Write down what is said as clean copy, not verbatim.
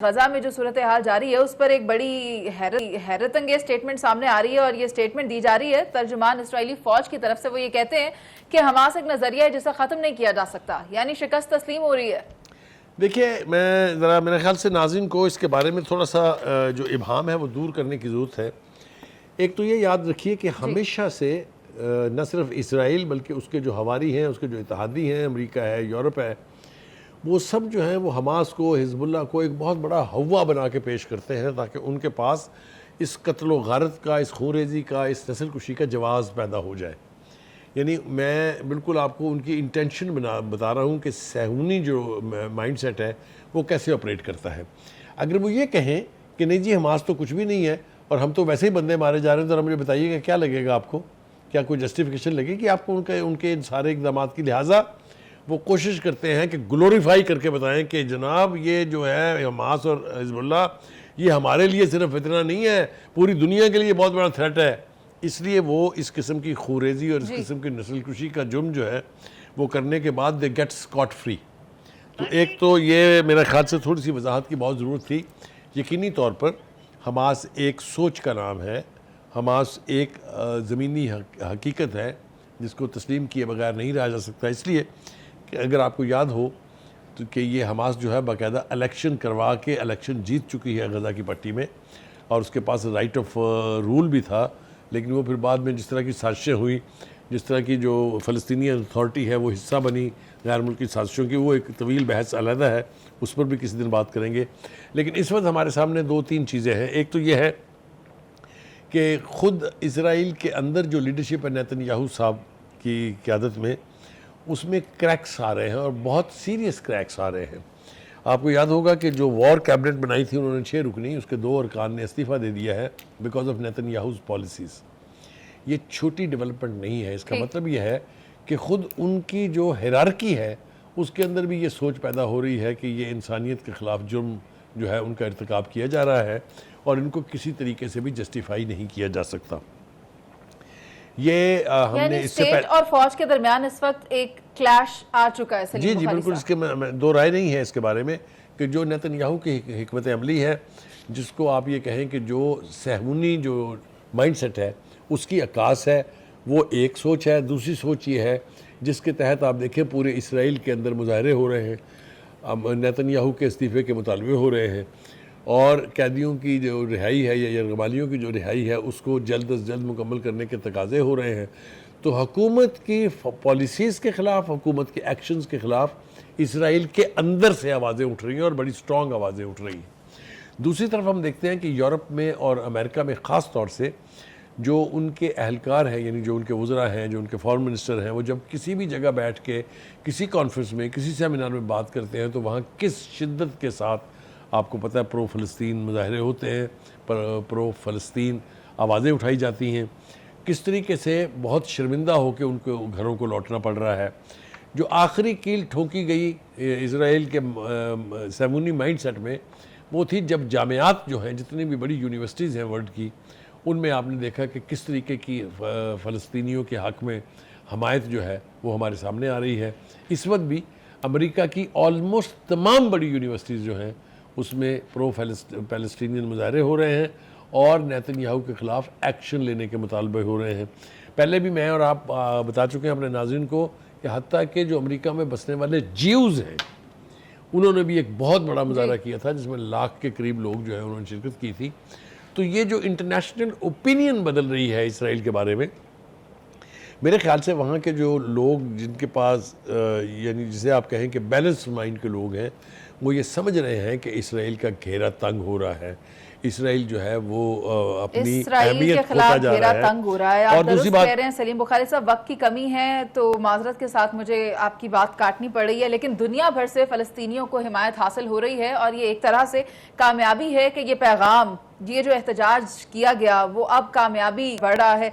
غزہ میں جو صورتحال جاری ہے اس پر ایک بڑی حیرت انگیز سٹیٹمنٹ سامنے آ رہی ہے اور یہ سٹیٹمنٹ دی جا رہی ہے ترجمان اسرائیلی فوج کی طرف سے۔ وہ یہ کہتے ہیں کہ حماس ایک نظریہ ہے جسے ختم نہیں کیا جا سکتا، یعنی شکست تسلیم ہو رہی ہے۔ دیکھیے میرے خیال سے ناظرین کو اس کے بارے میں تھوڑا سا جو ابہام ہے وہ دور کرنے کی ضرورت ہے۔ ایک تو یہ یاد رکھیے کہ ہمیشہ سے نہ صرف اسرائیل بلکہ اس کے جو حواری ہیں، اس کے جو اتحادی ہیں، امریکہ ہے، یورپ ہے، وہ سب جو ہیں وہ حماس کو، حزب اللہ کو ایک بہت بڑا ہوا بنا کے پیش کرتے ہیں تاکہ ان کے پاس اس قتل و غارت کا، اس خونریزی کا، اس نسل کشی کا جواز پیدا ہو جائے۔ یعنی میں بالکل آپ کو ان کی انٹینشن بتا رہا ہوں کہ صہیونی جو مائنڈ سیٹ ہے وہ کیسے آپریٹ کرتا ہے۔ اگر وہ یہ کہیں کہ نہیں جی حماس تو کچھ بھی نہیں ہے اور ہم تو ویسے ہی بندے مارے جا رہے ہیں، تو مجھے بتائیے گا کیا لگے گا آپ کو؟ کیا کوئی جسٹیفیکیشن لگے گی آپ کو ان کے سارے اقدامات کی؟ لہٰذا وہ کوشش کرتے ہیں کہ گلوریفائی کر کے بتائیں کہ جناب یہ جو ہے حماس اور حزب اللہ یہ ہمارے لیے صرف فتنہ نہیں ہے، پوری دنیا کے لیے بہت بڑا تھریٹ ہے۔ اس لیے وہ اس قسم کی خونریزی اور اس قسم کی نسل کشی کا جرم جو ہے وہ کرنے کے بعد دے گیٹ اسکاٹ فری۔ تو ایک تو یہ میرے خیال سے تھوڑی سی وضاحت کی بہت ضرورت تھی۔ یقینی طور پر حماس ایک سوچ کا نام ہے، حماس ایک زمینی حقیقت ہے جس کو تسلیم کیے بغیر نہیں رہا جا سکتا۔ اس لیے کہ اگر آپ کو یاد ہو تو کہ یہ حماس جو ہے باقاعدہ الیکشن کروا کے الیکشن جیت چکی ہے غزہ کی پٹی میں، اور اس کے پاس رائٹ آف رول بھی تھا، لیکن وہ پھر بعد میں جس طرح کی سازشیں ہوئی، جس طرح کی جو فلسطینی اتھارٹی ہے وہ حصہ بنی غیر ملکی سازشوں کی، وہ ایک طویل بحث علیحدہ ہے، اس پر بھی کسی دن بات کریں گے۔ لیکن اس وقت ہمارے سامنے دو تین چیزیں ہیں۔ ایک تو یہ ہے کہ خود اسرائیل کے اندر جو لیڈرشپ ہے نیتن یاہو صاحب کی قیادت میں، اس میں کریکس آ رہے ہیں اور بہت سیریس کریکس آ رہے ہیں۔ آپ کو یاد ہوگا کہ جو وار کیبنٹ بنائی تھی انہوں نے 6 رکنی، اس کے 2 ارکان نے استعفیٰ دے دیا ہے بیکاز آف نیتن یاہوز پالیسیز۔ یہ چھوٹی ڈیولپمنٹ نہیں ہے، اس کا مطلب یہ ہے کہ خود ان کی جو ہیرارکی ہے اس کے اندر بھی یہ سوچ پیدا ہو رہی ہے کہ یہ انسانیت کے خلاف جرم جو ہے ان کا ارتکاب کیا جا رہا ہے اور ان کو کسی طریقے سے بھی جسٹیفائی نہیں کیا جا سکتا۔ یہ ہم نے اس سے اسٹیٹ اور فوج کے درمیان اس وقت ایک کلیش آ چکا ہے۔ جی بالکل، اس کے دو رائے نہیں ہے اس کے بارے میں کہ جو نیتن یاہو کی حکمت عملی ہے، جس کو آپ یہ کہیں کہ جو صہیونی جو مائنڈ سیٹ ہے اس کی عکاس ہے، وہ ایک سوچ ہے۔ دوسری سوچ یہ ہے جس کے تحت آپ دیکھیں پورے اسرائیل کے اندر مظاہرے ہو رہے ہیں، نیتن یاہو کے استعفے کے مطالبے ہو رہے ہیں، اور قیدیوں کی جو رہائی ہے یا یرغمالیوں کی جو رہائی ہے اس کو جلد از جلد مکمل کرنے کے تقاضے ہو رہے ہیں۔ تو حکومت کی پالیسیز کے خلاف، حکومت کے ایکشنز کے خلاف اسرائیل کے اندر سے آوازیں اٹھ رہی ہیں اور بڑی سٹرونگ آوازیں اٹھ رہی ہیں۔ دوسری طرف ہم دیکھتے ہیں کہ یورپ میں اور امریکہ میں خاص طور سے جو ان کے اہلکار ہیں، یعنی جو ان کے وزراء ہیں، جو ان کے فارن منسٹر ہیں، وہ جب کسی بھی جگہ بیٹھ کے کسی کانفرنس میں، کسی سیمینار میں بات کرتے ہیں تو وہاں کس شدت کے ساتھ آپ کو پتہ ہے پرو فلسطین مظاہرے ہوتے ہیں، پرو فلسطین آوازیں اٹھائی جاتی ہیں، کس طریقے سے بہت شرمندہ ہو کے ان کو گھروں کو لوٹنا پڑ رہا ہے۔ جو آخری کیل ٹھونکی گئی اسرائیل کے صہیونی مائنڈ سیٹ میں وہ تھی جب جامعات جو ہیں، جتنی بھی بڑی یونیورسٹیز ہیں ورلڈ کی، ان میں آپ نے دیکھا کہ کس طریقے کی فلسطینیوں کے حق میں حمایت جو ہے وہ ہمارے سامنے آ رہی ہے۔ اس وقت بھی امریکہ کی آلموسٹ تمام بڑی یونیورسٹیز جو ہیں اس میں پرو فلسطینین مظاہرے ہو رہے ہیں اور نیتن یاہو کے خلاف ایکشن لینے کے مطالبے ہو رہے ہیں۔ پہلے بھی میں اور آپ بتا چکے ہیں اپنے ناظرین کو کہ حتیٰ کہ جو امریکہ میں بسنے والے جیوز ہیں انہوں نے بھی ایک بہت بڑا مظاہرہ کیا تھا جس میں 1 لاکھ کے قریب لوگ جو ہیں انہوں نے شرکت کی تھی۔ تو یہ جو انٹرنیشنل اوپینین بدل رہی ہے اسرائیل کے بارے میں، میرے خیال سے وہاں کے جو لوگ جن کے پاس یعنی جسے آپ کہیں کہ بیلنس مائنڈ کے لوگ ہیں، وہ یہ سمجھ رہے ہیں کہ اسرائیل کا گھیرا تنگ ہو رہا ہے، اسرائیل جو ہے وہ اپنی اہمیت کھوتا جا رہا ہے۔ تنگ ہو رہا ہے۔ آپ درست کہہ رہے ہیں سلیم بخاری صاحب، وقت کی کمی ہے تو معذرت کے ساتھ مجھے آپ کی بات کاٹنی پڑ رہی ہے، لیکن دنیا بھر سے فلسطینیوں کو حمایت حاصل ہو رہی ہے اور یہ ایک طرح سے کامیابی ہے کہ یہ پیغام، یہ جو احتجاج کیا گیا وہ اب کامیابی بڑھ رہا ہے۔